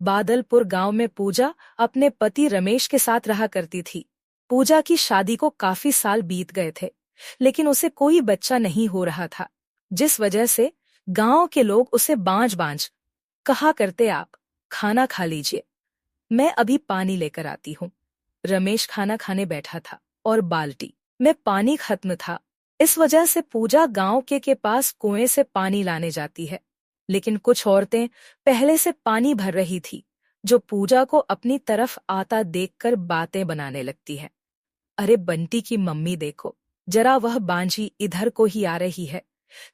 बादलपुर गांव में पूजा अपने पति रमेश के साथ रहा करती थी। पूजा की शादी को काफी साल बीत गए थे, लेकिन उसे कोई बच्चा नहीं हो रहा था, जिस वजह से गांव के लोग उसे बांझ बांझ कहा करते। आप खाना खा लीजिए, मैं अभी पानी लेकर आती हूँ। रमेश खाना खाने बैठा था और बाल्टी में पानी खत्म था। इस वजह से पूजा गांव के पास कुएं से पानी लाने जाती है, लेकिन कुछ औरतें पहले से पानी भर रही थी, जो पूजा को अपनी तरफ आता देखकर बातें बनाने लगती है। अरे बंटी की मम्मी देखो, जरा वह बांझी इधर को ही आ रही है,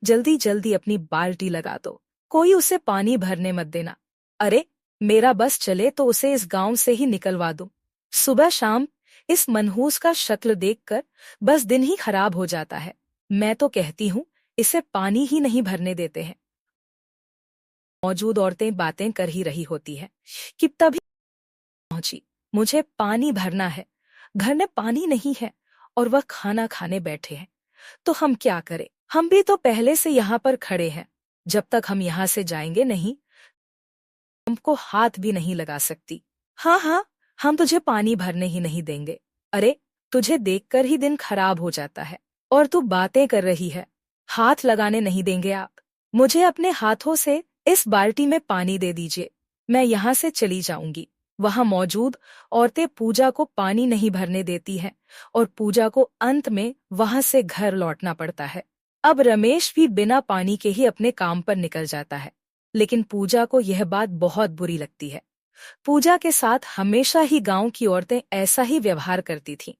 जल्दी जल्दी अपनी बाल्टी लगा दो, कोई उसे पानी भरने मत देना। अरे मेरा बस चले तो उसे इस गांव से ही निकलवा दूं। सुबह शाम इस मनहूस का शक्ल देखकर बस दिन ही खराब हो जाता है। मैं तो कहती हूँ इसे पानी ही नहीं भरने देते हैं। मौजूद औरतें बातें कर ही रही होती है कि तभी पहुंची। मुझे पानी भरना है, घर में पानी नहीं है और वह खाना खाने बैठे हैं, तो हम क्या करें? हम भी तो पहले से यहाँ पर खड़े हैं, जब तक हम यहाँ से जाएंगे नहीं हमको हाथ भी नहीं लगा सकती। हाँ हाँ, हम तुझे पानी भरने ही नहीं देंगे। अरे तुझे देखकर ही दिन खराब हो जाता है और तू बातें कर रही है। हाथ लगाने नहीं देंगे आप? मुझे अपने हाथों से इस बाल्टी में पानी दे दीजिए, मैं यहाँ से चली जाऊंगी। वहां मौजूद औरतें पूजा को पानी नहीं भरने देती हैं और पूजा को अंत में वहां से घर लौटना पड़ता है। अब रमेश भी बिना पानी के ही अपने काम पर निकल जाता है, लेकिन पूजा को यह बात बहुत बुरी लगती है। पूजा के साथ हमेशा ही गांव की औरतें ऐसा ही व्यवहार करती थीं।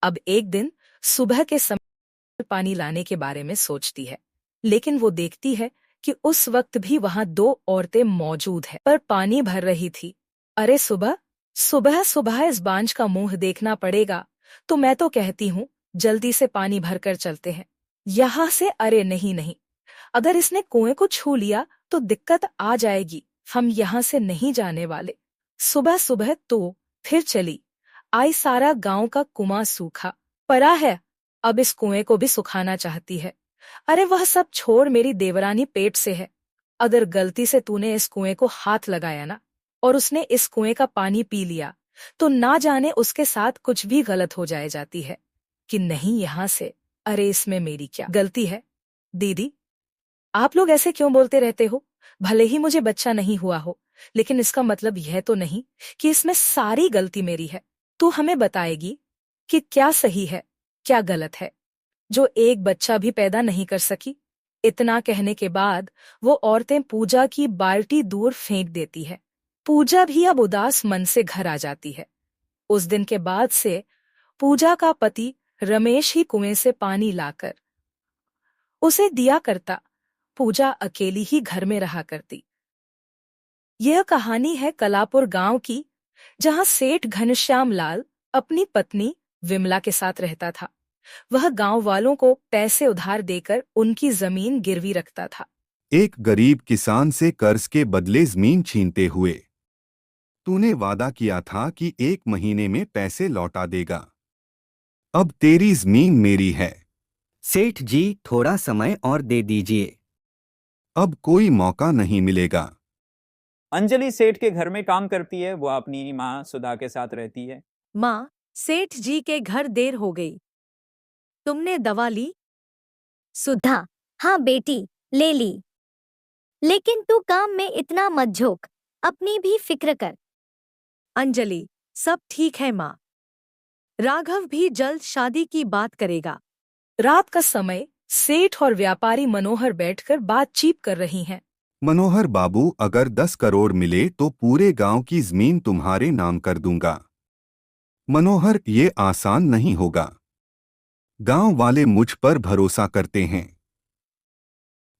अब एक दिन सुबह के समय पानी लाने के बारे में सोचती है, लेकिन वो देखती है कि उस वक्त भी वहां दो औरतें मौजूद हैं पर पानी भर रही थी। अरे सुबह सुबह सुबह इस बांझ का मुंह देखना पड़ेगा, तो मैं तो कहती हूँ जल्दी से पानी भरकर चलते हैं यहाँ से। अरे नहीं नहीं, अगर इसने कुएं को छू लिया तो दिक्कत आ जाएगी, हम यहाँ से नहीं जाने वाले। सुबह सुबह तो फिर चली आई, सारा गांव का कुआं सूखा पड़ा है, अब इस कुएं को भी सुखाना चाहती है। अरे वह सब छोड़, मेरी देवरानी पेट से है, अगर गलती से तूने इस कुएं को हाथ लगाया ना और उसने इस कुएं का पानी पी लिया, तो ना जाने उसके साथ कुछ भी गलत हो जाती है कि नहीं यहाँ से। अरे इसमें मेरी क्या गलती है? दीदी आप लोग ऐसे क्यों बोलते रहते हो? भले ही मुझे बच्चा नहीं हुआ हो, लेकिन इसका मतलब यह तो नहीं कि इसमें सारी गलती मेरी है। तू हमें बताएगी कि क्या सही है क्या गलत है, जो एक बच्चा भी पैदा नहीं कर सकी। इतना कहने के बाद वो औरतें पूजा की बाल्टी दूर फेंक देती है। पूजा भी अब उदास मन से घर आ जाती है। उस दिन के बाद से पूजा का पति रमेश ही कुएं से पानी लाकर उसे दिया करता, पूजा अकेली ही घर में रहा करती। यह कहानी है कलापुर गांव की, जहां सेठ घनश्याम लाल अपनी पत्नी विमला के साथ रहता था। वह गांव वालों को पैसे उधार देकर उनकी जमीन गिरवी रखता था। एक गरीब किसान से कर्ज के बदले जमीन छीनते हुए। तूने वादा किया था कि 1 महीने में पैसे लौटा देगा, अब तेरी जमीन मेरी है। सेठ जी थोड़ा समय और दे दीजिए, अब कोई मौका नहीं मिलेगा। अंजलि सेठ के घर में काम करती है। वो अपनी माँ सुधा के साथ रहती है। माँ, सेठ जी के घर देर हो गई, तुमने दवा ली? सुधा, हाँ बेटी, ले ली। लेकिन तू काम में इतना मत झोंक, अपनी भी फिक्र कर। अंजलि, सब ठीक है माँ, राघव भी जल्द शादी की बात करेगा। रात का समय सेठ और व्यापारी मनोहर बैठकर बातचीत कर रही हैं। मनोहर बाबू, अगर 10 करोड़ मिले तो पूरे गांव की जमीन तुम्हारे नाम कर दूंगा। मनोहर, ये आसान नहीं होगा, गांव वाले मुझ पर भरोसा करते हैं।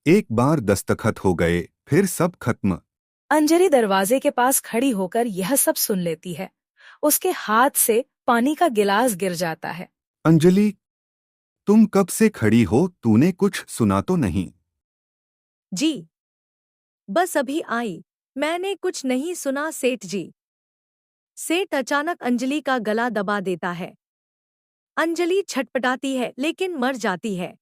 एक बार दस्तखत हो गए फिर सब खत्म। अंजलि दरवाजे के पास खड़ी होकर यह सब सुन लेती है। उसके हाथ से पानी का गिलास गिर जाता है। अंजलि, तुम कब से खड़ी हो, तूने कुछ सुना तो नहीं? जी, बस अभी आई, मैंने कुछ नहीं सुना सेठ जी। सेठ अचानक अंजलि का गला दबा देता है। अंजलि छटपटाती है लेकिन मर जाती है।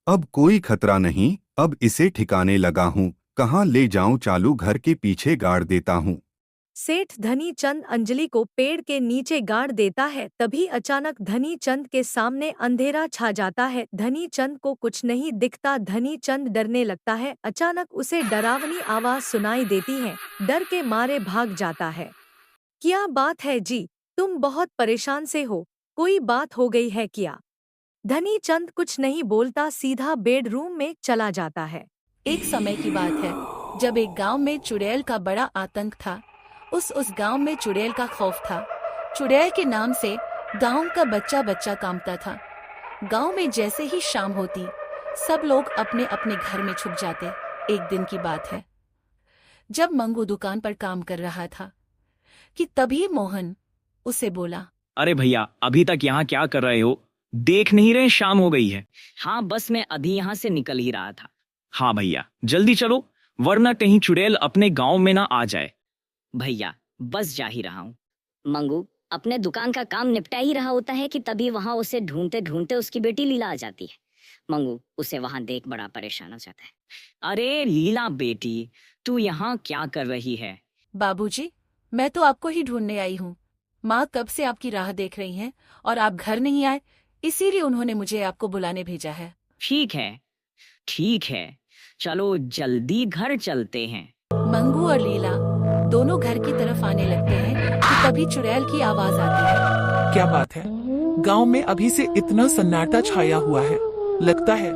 अब कोई खतरा नहीं, अब इसे ठिकाने लगा हूँ, कहाँ ले जाऊं? चालू घर के पीछे गाड़ देता हूँ। सेठ धनी चंद अंजलि को पेड़ के नीचे गाड़ देता है। तभी अचानक धनी चंद के सामने अंधेरा छा जाता है। धनी चंद को कुछ नहीं दिखता। धनी चंद डरने लगता है। अचानक उसे डरावनी आवाज सुनाई देती है। डर के मारे भाग जाता है। क्या बात है जी, तुम बहुत परेशान से हो, कोई बात हो गई है क्या? धनी चंद कुछ नहीं बोलता, सीधा बेडरूम में चला जाता है। एक समय की बात है जब एक गांव में चुड़ैल का बड़ा आतंक था। उस गांव में चुड़ैल का खौफ था। चुड़ैल के नाम से गांव का बच्चा बच्चा कांपता था। गांव में जैसे ही शाम होती सब लोग अपने अपने घर में छुप जाते। एक दिन की बात है जब मंगू दुकान पर काम कर रहा था कि तभी मोहन उसे बोला, अरे भैया, अभी तक यहाँ क्या कर रहे हो? देख नहीं रहे शाम हो गई है। हाँ, बस मैं अभी यहाँ से निकल ही रहा था। हाँ भैया, जल्दी चलो वरना कहीं चुड़ैल अपने गांव में ना आ जाए। भैया बस जा ही रहा हूँ। मंगू अपने दुकान का काम निपटा ही रहा होता है कि तभी वहाँ उसे ढूंढते ढूंढते उसकी बेटी लीला आ जाती है। मंगू उसे वहाँ देख बड़ा परेशान हो जाता है। अरे लीला बेटी, तू यहाँ क्या कर रही है? बाबूजी, मैं तो आपको ही ढूंढने आई हूँ। माँ कब से आपकी राह देख रही हैं और आप घर नहीं आए, इसीलिए उन्होंने मुझे आपको बुलाने भेजा है। ठीक है, चलो जल्दी घर चलते हैं। मंगू और लीला दोनों घर की तरफ आने लगते हैं कि तभी चुड़ैल की आवाज आती है। क्या बात है, गांव में अभी से इतना सन्नाटा छाया हुआ है। लगता है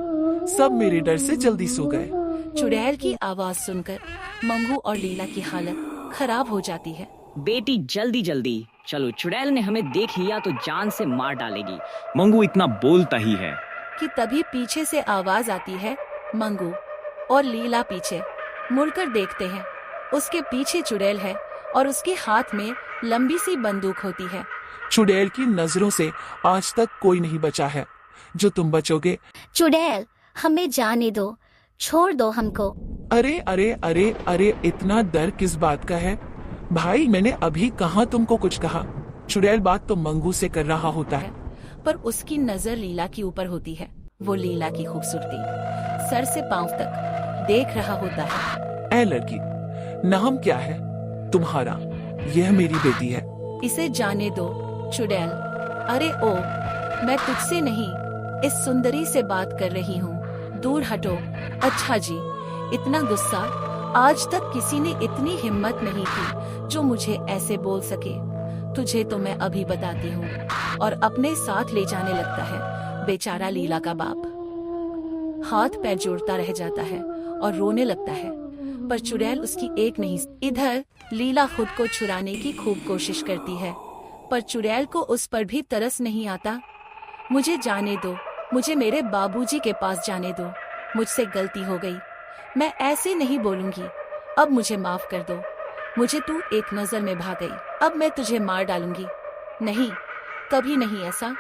सब मेरे डर से जल्दी सो गए। चुड़ैल की आवाज सुनकर मंगू और लीला की हालत खराब हो जाती है। बेटी जल्दी चलो, चुड़ैल ने हमें देख लिया तो जान से मार डालेगी। मंगू इतना बोलता ही है कि तभी पीछे से आवाज आती है। मंगू और लीला पीछे मुड़कर देखते हैं। उसके पीछे चुड़ैल है और उसके हाथ में लंबी सी बंदूक होती है। चुड़ैल की नजरों से आज तक कोई नहीं बचा है। जो तुम बचोगे। चुड़ैल, हमें जाने दो, छोड़ दो हमको। अरे अरे अरे अरे, इतना डर किस बात का है भाई? मैंने अभी कहाँ तुमको कुछ कहा। चुड़ैल बात तो मंगू से कर रहा होता है। पर उसकी नजर लीला के ऊपर होती है। वो लीला की खूबसूरती सर से पांव तक देख रहा होता है। ऐ लड़की, नाम क्या है तुम्हारा? यह मेरी बेटी है। इसे जाने दो चुड़ैल। अरे ओ, मैं तुझसे नहीं, इस सुंदरी से बात कर रही हूँ, दूर हटो। अच्छा जी, इतना गुस्सा आज तक किसी ने इतनी हिम्मत नहीं की जो मुझे ऐसे बोल सके। तुझे तो मैं अभी बताती हूँ। और अपने साथ ले जाने लगता है। बेचारा लीला का बाप हाथ पैर जोड़ता रह जाता है और रोने लगता है, पर चुड़ैल उसकी एक नहीं। इधर लीला खुद को छुड़ाने की खूब कोशिश करती है, पर चुड़ैल को उस पर भी तरस नहीं आता। मुझे जाने दो, मुझे मेरे बाबूजी के पास जाने दो। मुझसे गलती हो गई, मैं ऐसे नहीं बोलूंगी। अब मुझे माफ कर दो। मुझे तू एक नजर में भा गई, अब मैं तुझे मार डालूंगी। नहीं, कभी नहीं, ऐसा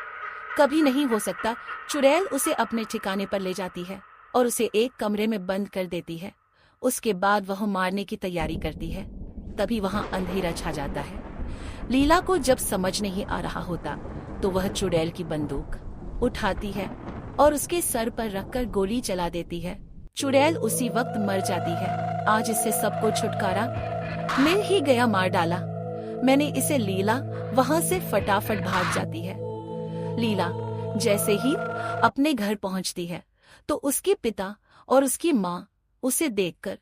कभी नहीं हो सकता। चुड़ैल उसे अपने ठिकाने पर ले जाती है और उसे एक कमरे में बंद कर देती है। उसके बाद वह मारने की तैयारी करती है। तभी वहां अंधेरा छा जाता है। लीला को जब समझ नहीं आ रहा होता तो वह चुड़ैल की बंदूक उठाती है और उसके सर पर रखकर गोली चला देती है। चुड़ैल उसी वक्त मर जाती है। आज इससे सबको छुटकारा मिल ही गया, मार डाला मैंने इसे। लीला वहां से फटाफट भाग जाती है। लीला जैसे ही अपने घर पहुंचती है तो उसके पिता और उसकी माँ उसे देखकर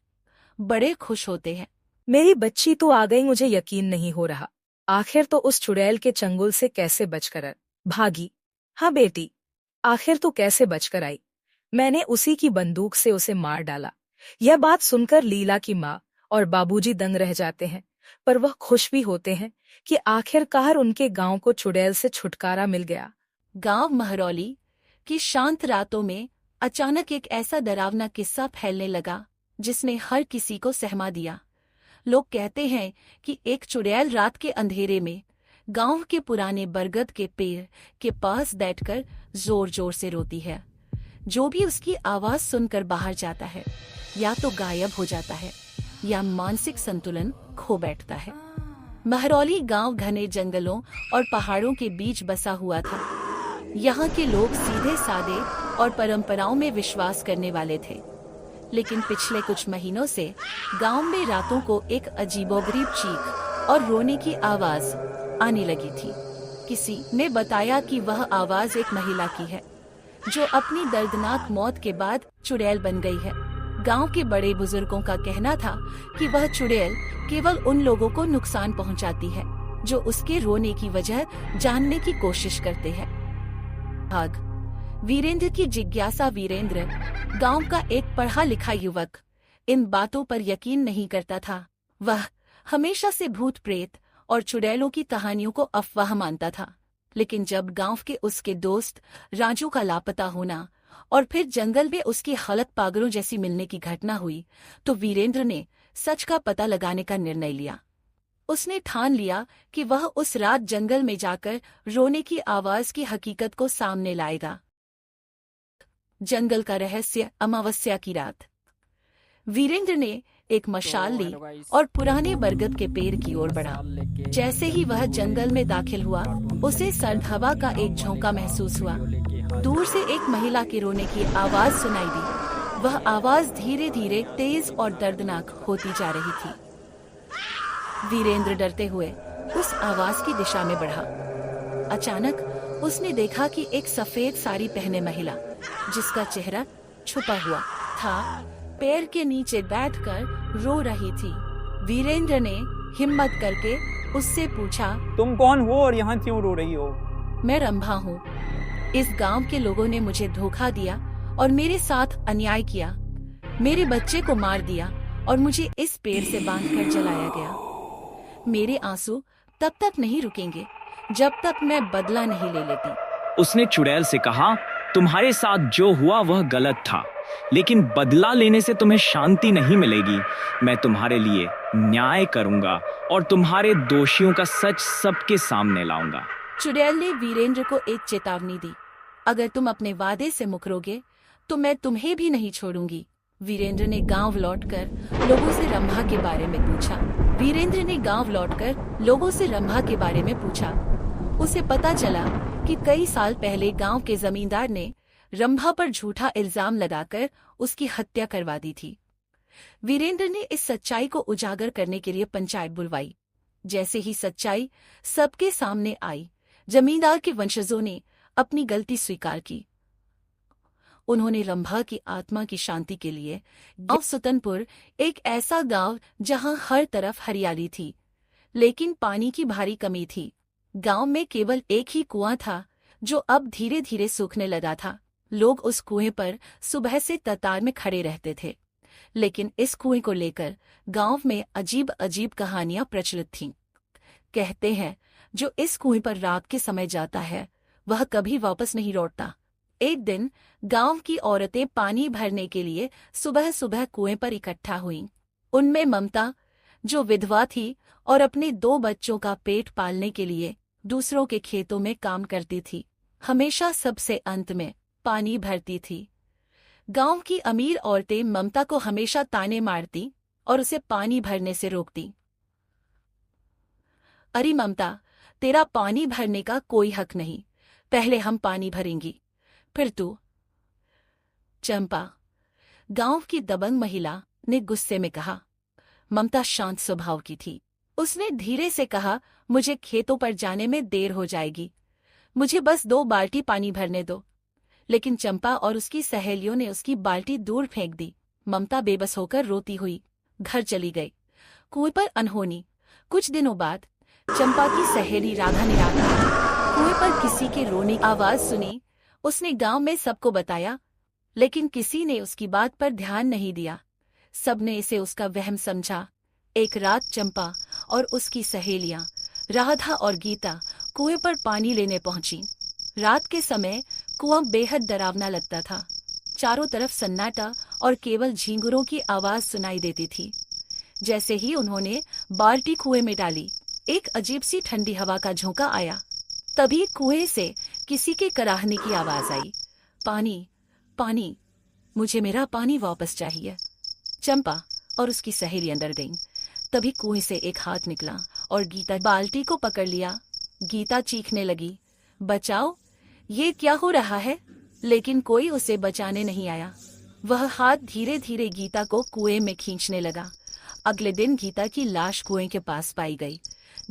बड़े खुश होते हैं। मेरी बच्ची तो आ गई, मुझे यकीन नहीं हो रहा। आखिर तो उस चुड़ैल के चंगुल से कैसे बचकर भागी? हाँ बेटी, आखिर तो कैसे बचकर आई? मैंने उसी की बंदूक से उसे मार डाला। यह बात सुनकर लीला की माँ और बाबूजी दंग रह जाते हैं, पर वह खुश भी होते हैं कि आखिरकार उनके गांव को चुड़ैल से छुटकारा मिल गया। गांव महरौली की शांत रातों में अचानक एक ऐसा डरावना किस्सा फैलने लगा जिसने हर किसी को सहमा दिया। लोग कहते हैं कि एक चुड़ैल रात के अंधेरे में गांव के पुराने बरगद के पेड़ के पास बैठकर जोर जोर से रोती है। जो भी उसकी आवाज सुनकर बाहर जाता है या तो गायब हो जाता है या मानसिक संतुलन खो बैठता है। महरौली गांव घने जंगलों और पहाड़ों के बीच बसा हुआ था। यहाँ के लोग सीधे सादे और परंपराओं में विश्वास करने वाले थे, लेकिन पिछले कुछ महीनों से गांव में रातों को एक अजीबोगरीब चीख और रोने की आवाज आने लगी थी। किसी ने बताया कि वह आवाज एक महिला की है जो अपनी दर्दनाक मौत के बाद चुड़ैल बन गई है। गांव के बड़े बुजुर्गों का कहना था कि वह चुड़ैल केवल उन लोगों को नुकसान पहुंचाती है जो उसके रोने की वजह जानने की कोशिश करते हैं। भाग वीरेंद्र की जिज्ञासा। वीरेंद्र गांव का एक पढ़ा लिखा युवक इन बातों पर यकीन नहीं करता था। वह हमेशा से भूत प्रेत और चुड़ैलों की कहानियों को अफवाह मानता था। लेकिन जब गांव के उसके दोस्त राजू का लापता होना और फिर जंगल में उसकी हालत पागलों जैसी मिलने की घटना हुई तो वीरेंद्र ने सच का पता लगाने का निर्णय लिया। उसने ठान लिया कि वह उस रात जंगल में जाकर रोने की आवाज की हकीकत को सामने लाएगा। जंगल का रहस्य। अमावस्या की रात वीरेंद्र ने एक मशाल ली और पुराने बरगद के पेड़ की ओर बढ़ा। जैसे ही वह जंगल में दाखिल हुआ उसे सर्द हवा का एक झोंका महसूस हुआ। दूर से एक महिला के रोने की आवाज सुनाई दी। वह आवाज धीरे धीरे तेज और दर्दनाक होती जा रही थी। वीरेंद्र डरते हुए उस आवाज की दिशा में बढ़ा। अचानक उसने देखा कि एक सफेद साड़ी पहने महिला जिसका चेहरा छुपा हुआ था पैर के नीचे बैठकर रो रही थी। वीरेंद्र ने हिम्मत करके उससे पूछा, तुम कौन हो और यहाँ क्यों रो रही हो? मैं रंभा हूँ। इस गांव के लोगों ने मुझे धोखा दिया और मेरे साथ अन्याय किया। मेरे बच्चे को मार दिया और मुझे इस पेड़ से बांधकर जलाया गया। मेरे आंसू तब तक नहीं रुकेंगे जब तक मैं बदला नहीं ले लेती। उसने चुड़ैल से कहा, तुम्हारे साथ जो हुआ वह गलत था, लेकिन बदला लेने से तुम्हें शांति नहीं मिलेगी। मैं तुम्हारे लिए न्याय करूंगा और तुम्हारे दोषियों का सच सबके सामने लाऊंगा। चुड़ैल ने वीरेंद्र को एक चेतावनी दी, अगर तुम अपने वादे से मुकरोगे तो मैं तुम्हें भी नहीं छोड़ूंगी। वीरेंद्र ने गांव लौटकर लोगों से रंभा के बारे में पूछा। उसे पता चला कि कई साल पहले गांव के जमींदार ने रंभा पर झूठा इल्जाम लगाकर उसकी हत्या करवा दी थी। वीरेंद्र ने इस सच्चाई को उजागर करने के लिए पंचायत बुलवाई। जैसे ही सच्चाई सबके सामने आई, जमींदार के वंशजों ने अपनी गलती स्वीकार की। उन्होंने रंभा की आत्मा की शांति के लिए गांव सुतनपुर, एक ऐसा गांव जहां हर तरफ हरियाली थी लेकिन पानी की भारी कमी थी। गांव में केवल एक ही कुआं था जो अब धीरे धीरे सूखने लगा था। लोग उस कुएं पर सुबह से कतार में खड़े रहते थे, लेकिन इस कुएं को लेकर गांव में अजीब अजीब कहानियां प्रचलित थीं। कहते हैं जो इस कुएं पर रात के समय जाता है वह कभी वापस नहीं लौटता। एक दिन गांव की औरतें पानी भरने के लिए सुबह सुबह कुएं पर इकट्ठा हुईं। उनमें ममता, जो विधवा थी और अपने 2 बच्चों का पेट पालने के लिए दूसरों के खेतों में काम करती थी, हमेशा सबसे अंत में पानी भरती थी। गांव की अमीर औरतें ममता को हमेशा ताने मारती और उसे पानी भरने से रोकती। अरे ममता, तेरा पानी भरने का कोई हक नहीं, पहले हम पानी भरेंगी, फिर तू। चंपा, गांव की दबंग महिला ने गुस्से में कहा। ममता शांत स्वभाव की थी। उसने धीरे से कहा, मुझे खेतों पर जाने में देर हो जाएगी, मुझे बस 2 बाल्टी पानी भरने दो। लेकिन चंपा और उसकी सहेलियों ने उसकी बाल्टी दूर फेंक दी। ममता बेबस होकर रोती हुई घर चली गई। कुएं पर अनहोनी। कुछ दिनों बाद चंपा की सहेली राधा ने आकर कुएं पर किसी के रोने की आवाज सुनी। उसने गांव में सबको बताया, लेकिन किसी ने उसकी बात पर ध्यान नहीं दिया। सबने इसे उसका वहम समझा। एक रात चंपा और उसकी सहेलियां राधा और गीता कुएं पर पानी लेने पहुंची। रात के समय कुआं बेहद डरावना लगता था। चारों तरफ सन्नाटा और केवल झींगुरों की आवाज सुनाई देती थी। जैसे ही उन्होंने बाल्टी कुएं में डाली, एक अजीब सी ठंडी हवा का झोंका आया। तभी कुएं से किसी के कराहने की आवाज आई, पानी, पानी, मुझे मेरा पानी वापस चाहिए। चंपा और उसकी सहेली अंदर गईं। तभी कुएं से एक हाथ निकला और गीता बाल्टी को पकड़ लिया। गीता चीखने लगी, बचाओ, ये क्या हो रहा है? लेकिन कोई उसे बचाने नहीं आया। वह हाथ धीरे धीरे गीता को कुएं में खींचने लगा। अगले दिन गीता की लाश कुएं के पास पाई गई।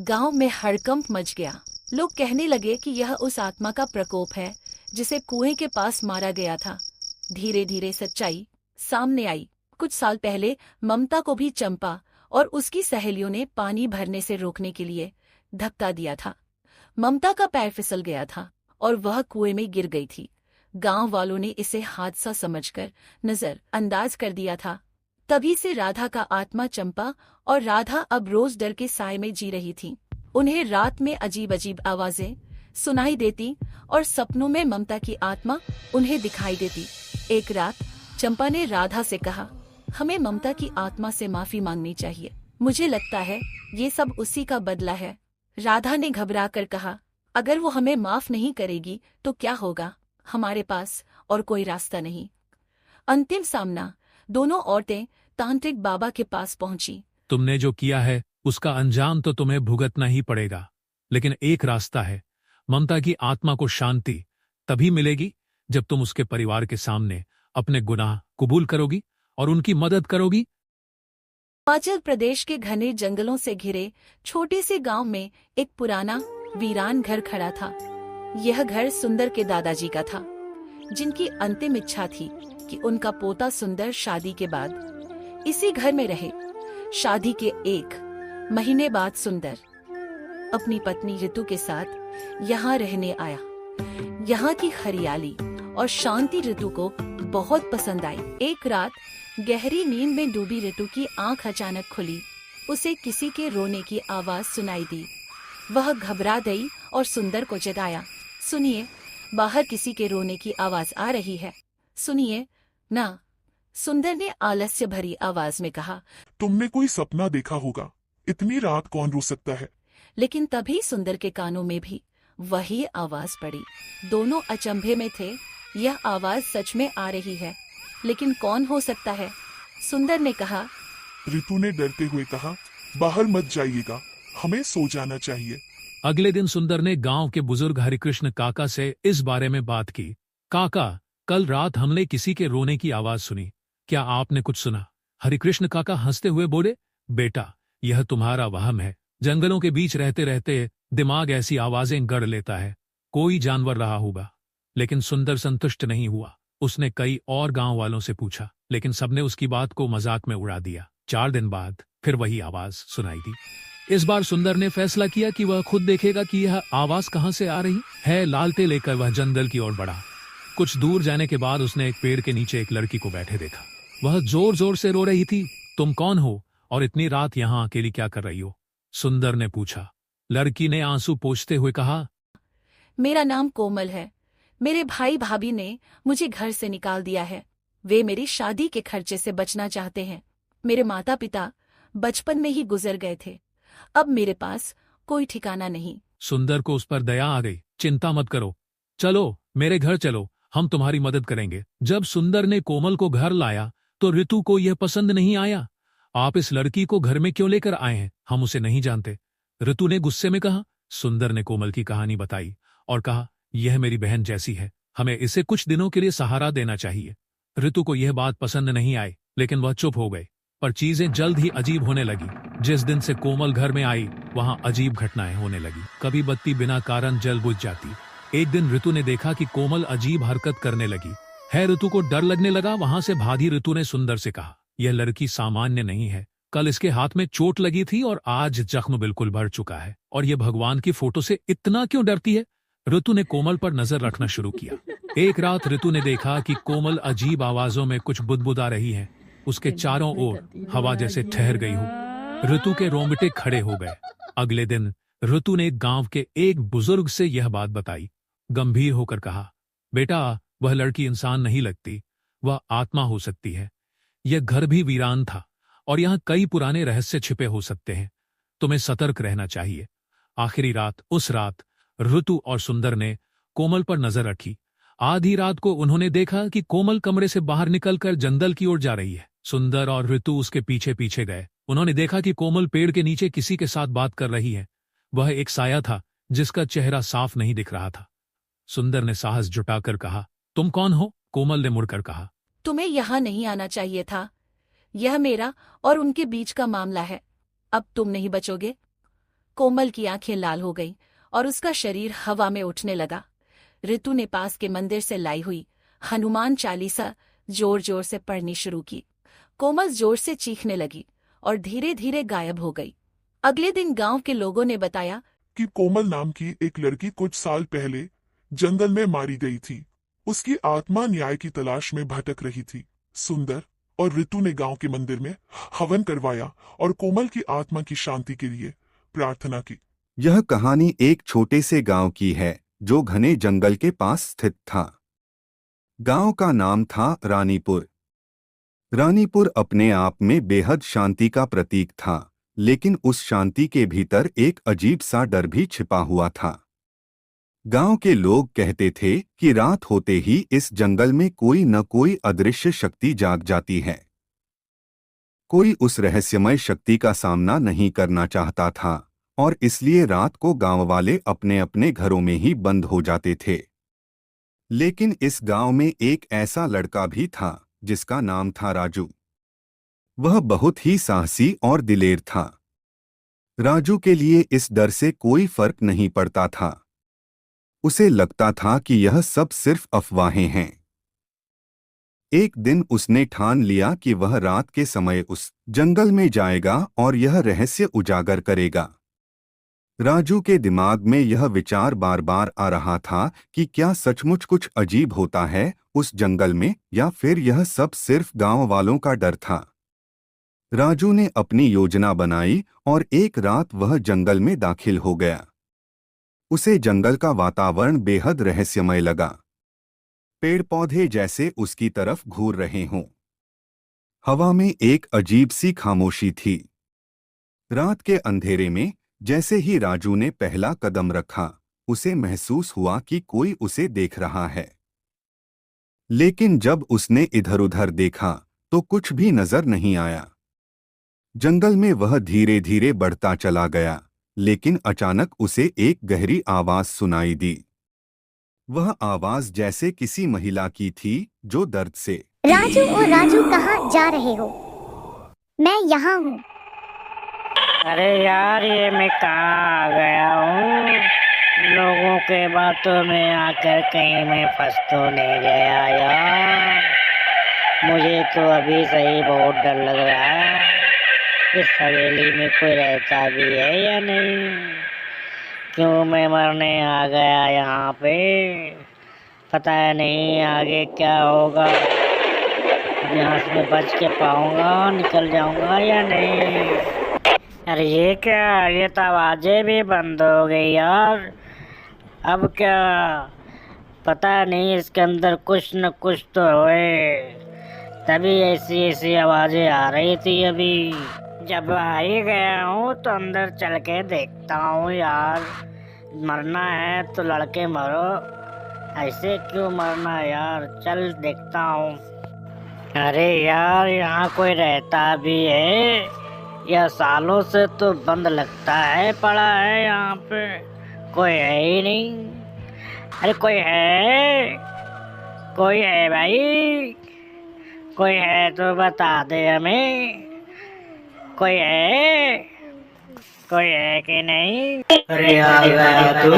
गांव में हड़कंप मच गया। लोग कहने लगे कि यह उस आत्मा का प्रकोप है जिसे कुएं के पास मारा गया था। धीरे धीरे सच्चाई सामने आई। कुछ साल पहले ममता को भी चंपा और उसकी सहेलियों ने पानी भरने से रोकने के लिए धक्का दिया था। ममता का पैर फिसल गया था और वह कुएं में गिर गई थी। गांव वालों ने इसे हादसा समझकर नजरअंदाज कर दिया था। तभी से राधा का आत्मा चंपा और राधा अब रोज डर के साए में जी रही थी। उन्हें रात में अजीब अजीब आवाजें सुनाई देती और सपनों में ममता की आत्मा उन्हें दिखाई देती। एक रात चंपा ने राधा से कहा, हमें ममता की आत्मा से माफी मांगनी चाहिए। मुझे लगता है ये सब उसी का बदला है। राधा ने घबरा कर कहा, अगर वो हमें माफ नहीं करेगी तो क्या होगा? हमारे पास और कोई रास्ता नहीं। अंतिम सामना। दोनों औरतें तांत्रिक बाबा के पास पहुंची। तुमने जो किया है उसका अंजाम तो तुम्हें भुगतना ही पड़ेगा, लेकिन एक रास्ता है। ममता की आत्मा को शांति तभी मिलेगी जब तुम उसके परिवार के सामने अपने गुनाह कबूल करोगी और उनकी मदद करोगी। हिमाचल प्रदेश के घने जंगलों से घिरे छोटे से गांव में एक पुराना वीरान घर खड़ा था। यह घर सुंदर के दादाजी का था, जिनकी अंतिम इच्छा थी कि उनका पोता सुंदर शादी के बाद इसी घर में रहे। शादी के 1 महीने बाद सुंदर अपनी पत्नी ऋतु के साथ यहाँ रहने आया। यहाँ की हरियाली और शांति ऋतु को बहुत पसंद आई। एक रात गहरी नींद में डूबी ऋतु की आंख अचानक खुली। उसे किसी के रोने की आवाज सुनाई दी। वह घबरा गई और सुंदर को जगाया। सुनिए, बाहर किसी के रोने की आवाज आ रही है। सुनिए ना, सुंदर ने आलस्य भरी आवाज में कहा। तुमने कोई सपना देखा होगा, इतनी रात कौन रो सकता है? लेकिन तभी सुंदर के कानों में भी वही आवाज पड़ी। दोनों अचंभे में थे। यह आवाज सच में आ रही है, लेकिन कौन हो सकता है? सुंदर ने कहा। ऋतु ने डरते हुए कहा, बाहर मत जाइएगा, हमें सो जाना चाहिए। अगले दिन सुंदर ने गांव के बुजुर्ग हरिकृष्ण काका से इस बारे में बात की। काका, कल रात हमने किसी के रोने की आवाज सुनी, क्या आपने कुछ सुना? हरिकृष्ण काका हंसते हुए बोले, बेटा, यह तुम्हारा वहम है। जंगलों के बीच रहते रहते दिमाग ऐसी आवाजें गढ़ लेता है। कोई जानवर रहा होगा। लेकिन सुंदर संतुष्ट नहीं हुआ। उसने कई और गांव वालों से पूछा, लेकिन सबने उसकी बात को मजाक में उड़ा दिया। 4 दिन बाद फिर वही आवाज सुनाई दी। इस बार सुंदर ने फैसला किया कि वह खुद देखेगा कि यह आवाज कहां से आ रही है। लालटेन लेकर वह जंगल की ओर बढ़ा। कुछ दूर जाने के बाद उसने एक पेड़ के नीचे एक लड़की को बैठे देखा। वह जोर जोर से रो रही थी। तुम कौन हो और इतनी रात यहाँ अकेली क्या कर रही हो? सुंदर ने पूछा। लड़की ने आंसू पोंछते हुए कहा, मेरा नाम कोमल है। मेरे भाई भाभी ने मुझे घर से निकाल दिया है। वे मेरी शादी के खर्चे से बचना चाहते हैं। मेरे माता पिता बचपन में ही गुजर गए थे। अब मेरे पास कोई ठिकाना नहीं। सुंदर को उस पर दया आ गई। चिंता मत करो, चलो मेरे घर चलो, हम तुम्हारी मदद करेंगे। जब सुंदर ने कोमल को घर लाया तो ऋतु को यह पसंद नहीं आया। आप इस लड़की को घर में क्यों लेकर आए हैं? हम उसे नहीं जानते, ऋतु ने गुस्से में कहा। सुंदर ने कोमल की कहानी बताई और कहा, यह मेरी बहन जैसी है, हमें इसे कुछ दिनों के लिए सहारा देना चाहिए। ऋतु को यह बात पसंद नहीं आई, लेकिन वह चुप हो गई। पर चीजें जल्द ही अजीब होने लगी। जिस दिन से कोमल घर में आई, वहां अजीब घटनाएं होने लगी। कभी बत्ती बिना कारण जल बुझ जाती। एक दिन ऋतु ने देखा कि कोमल अजीब हरकत करने लगी है। ऋतु को डर लगने लगा। वहां से भागी ऋतु ने सुंदर से कहा, यह लड़की सामान्य नहीं है। कल इसके हाथ में चोट लगी थी और आज जख्म बिल्कुल भर चुका है। और यह भगवान की फोटो से इतना क्यों डरती है? ऋतु ने कोमल पर नजर रखना शुरू किया। एक रात ऋतु ने देखा कि कोमल अजीब आवाजों में कुछ बुदबुदा रही है। उसके चारों ओर हवा जैसे ठहर गई हो। ऋतु के रोंगटे खड़े हो गए। अगले दिन ऋतु ने गांव के एक बुजुर्ग से यह बात बताई। गंभीर होकर कहा, बेटा, वह लड़की इंसान नहीं लगती, वह आत्मा हो सकती है। यह घर भी वीरान था और यहाँ कई पुराने रहस्य छिपे हो सकते हैं। तुम्हें सतर्क रहना चाहिए। आखिरी रात, उस रात ऋतु और सुंदर ने कोमल पर नजर रखी। आधी रात को उन्होंने देखा कि कोमल कमरे से बाहर निकलकर जंगल की ओर जा रही है। सुंदर और ऋतु उसके पीछे पीछे गए। उन्होंने देखा कि कोमल पेड़ के नीचे किसी के साथ बात कर रही है। वह एक साया था जिसका चेहरा साफ नहीं दिख रहा था। सुंदर ने साहस जुटाकर कहा, तुम कौन हो? कोमल ने मुड़कर कहा, तुम्हें यहाँ नहीं आना चाहिए था। यह मेरा और उनके बीच का मामला है। अब तुम नहीं बचोगे। कोमल की आंखें लाल हो गईं और उसका शरीर हवा में उठने लगा। ऋतु ने पास के मंदिर से लाई हुई हनुमान चालीसा जोर जोर से पढ़नी शुरू की। कोमल जोर से चीखने लगी और धीरे धीरे गायब हो गई। अगले दिन गांव के लोगों ने बताया कि कोमल नाम की एक लड़की कुछ साल पहले जंगल में मारी गई थी। उसकी आत्मा न्याय की तलाश में भटक रही थी। सुंदर और ऋतु ने गांव के मंदिर में हवन करवाया और कोमल की आत्मा की शांति के लिए प्रार्थना की। यह कहानी एक छोटे से गांव की है जो घने जंगल के पास स्थित था। गांव का नाम था रानीपुर। रानीपुर अपने आप में बेहद शांति का प्रतीक था, लेकिन उस शांति के भीतर एक अजीब सा डर भी छिपा हुआ था। गांव के लोग कहते थे कि रात होते ही इस जंगल में कोई न कोई अदृश्य शक्ति जाग जाती है। कोई उस रहस्यमय शक्ति का सामना नहीं करना चाहता था और इसलिए रात को गांव वाले अपने अपने घरों में ही बंद हो जाते थे। लेकिन इस गांव में एक ऐसा लड़का भी था जिसका नाम था राजू। वह बहुत ही साहसी और दिलेर था। राजू के लिए इस डर से कोई फर्क नहीं पड़ता था। उसे लगता था कि यह सब सिर्फ अफवाहें हैं। एक दिन उसने ठान लिया कि वह रात के समय उस जंगल में जाएगा और यह रहस्य उजागर करेगा। राजू के दिमाग में यह विचार बार बार आ रहा था कि क्या सचमुच कुछ अजीब होता है उस जंगल में, या फिर यह सब सिर्फ गांव वालों का डर था। राजू ने अपनी योजना बनाई और एक रात वह जंगल में दाखिल हो गया। उसे जंगल का वातावरण बेहद रहस्यमय लगा। पेड़ पौधे जैसे उसकी तरफ घूर रहे हों। हवा में एक अजीब सी खामोशी थी। रात के अंधेरे में जैसे ही राजू ने पहला कदम रखा, उसे महसूस हुआ कि कोई उसे देख रहा है। लेकिन जब उसने इधर-उधर देखा तो कुछ भी नजर नहीं आया। जंगल में वह धीरे धीरे बढ़ता चला गया, लेकिन अचानक उसे एक गहरी आवाज सुनाई दी। वह आवाज जैसे किसी महिला की थी जो दर्द से, राजू ओ राजू, कहाँ जा रहे हो? मैं यहाँ हूँ। अरे यार, ये मैं कहाँ आ गया हूँ? लोगों के बातों में आकर कहीं मैं फंस तो नहीं गया यार। मुझे तो अभी सही बहुत डर लग रहा है। इस हवेली में कोई रहता भी है या नहीं? क्यों मैं मरने आ गया यहाँ पे? पता नहीं आगे क्या होगा। यहाँ से मैं बच के पाऊंगा, निकल जाऊंगा या नहीं? अरे ये क्या, ये तो आवाजें भी बंद हो गई यार। अब क्या? पता नहीं, इसके अंदर कुछ न कुछ तो होए, तभी ऐसी ऐसी आवाजें आ रही थी। अभी जब आ ही गया हूँ तो अंदर चल के देखता हूँ यार। मरना है तो लड़के मरो, ऐसे क्यों मरना यार? चल देखता हूँ। अरे यार, यहाँ कोई रहता भी है या सालों से तो बंद लगता है पड़ा है यहाँ पे? कोई है ही नहीं। अरे कोई है? कोई है भाई? कोई है तो बता दे हमें। कोई है? कोई है कि नहीं? अरे आ गया तू,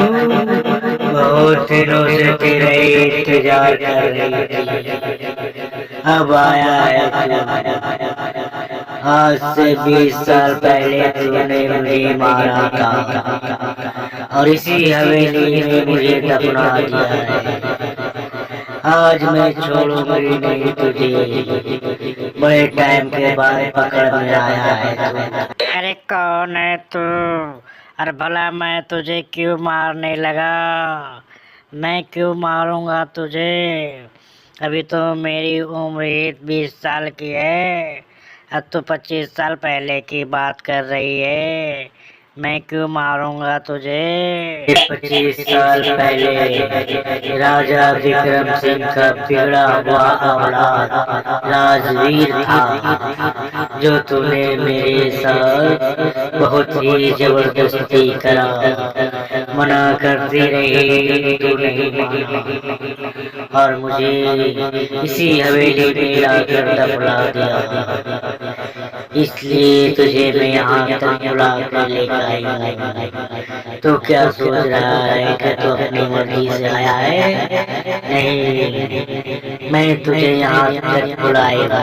बहुत दिनों से तेरा इंतजार कर रही थी। अब आया है तू। आज से 20 साल पहले तूने मुझे मारा था और इसी हवेली में मुझे दफना दिया है। आज मैं छोड़ूंगी नहीं तुझे। बड़े टाइम के बाद पकड़ में आया है तू। अरे कौन है तू? अरे भला मैं तुझे क्यों मारने लगा? मैं क्यों मारूंगा तुझे? अभी तो मेरी उम्र ही 20 साल की है। अब तो 25 साल पहले की बात कर रही है। मैं क्यों मारूंगा तुझे? 25 साल पहले राजा विक्रम सिंह का बिगड़ा हुआ औलाद राजवीर था, जो तूने मेरे साथ बहुत ही जबरदस्ती करा। मना करती रही, तू नहीं मानी और मुझे इसी हवेली में लाकर दफना दिया। इसलिए तुझे मैं यहाँ तक बुला कर लेकर आई हूँ। तो क्या सोच रहा है कि तू अपनी मर्जी से आया है? नहीं, मैं तुझे यहाँ तक बुलाएगा।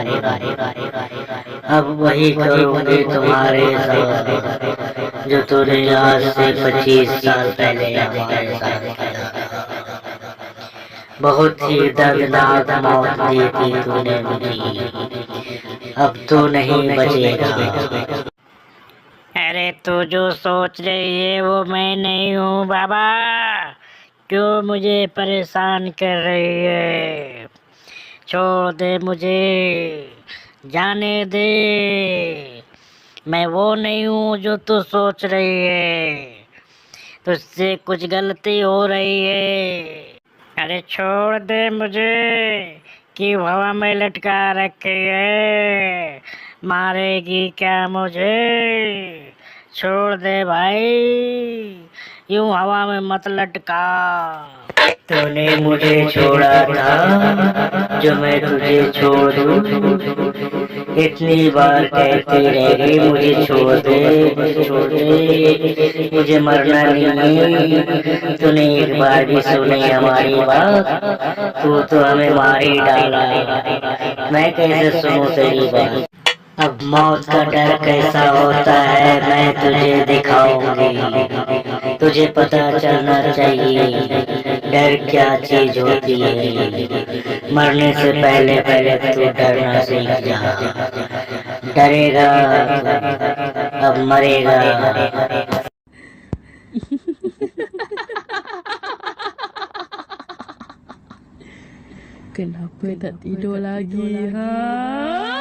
अब वही करूँगी तुम्हारे साथ जो तूने आज से 25 साल पहले हमारे साथ किया। बहुत ही दर्दनाक मौत दी थी तूने मुझे, अब तो नहीं बचेगा। अरे तू जो सोच रही है वो मैं नहीं हूँ बाबा। क्यों मुझे परेशान कर रही है? छोड़ दे मुझे, जाने दे। मैं वो नहीं हूँ जो तू सोच रही है। तुझसे कुछ गलती हो रही है। अरे छोड़ दे मुझे, कि हवा में लटका रखी है। मारेगी क्या मुझे? छोड़ दे भाई, यूं हवा में मत लटका। तूने मुझे छोड़ा था जो मैं तुझे छोड़ दूं। इतनी बार कहती रह गई मुझे छोड़ दे, छोड़ दे, मुझे मरना नहीं है। तूने एक बार भी सुनी हमारी बात? तू तो हमें मार ही डाला, मैं कैसे सुनूं तेरी बात? अब मौत का डर कैसा होता है मैं तुझे दिखाऊंगी। तुझे पता चलना चाहिए डर क्या चीज होती है। मरने से पहले पहले तू डरना सीख जा। डरेगा अब मरेगा। Kenapa tak tidur lagi, ha?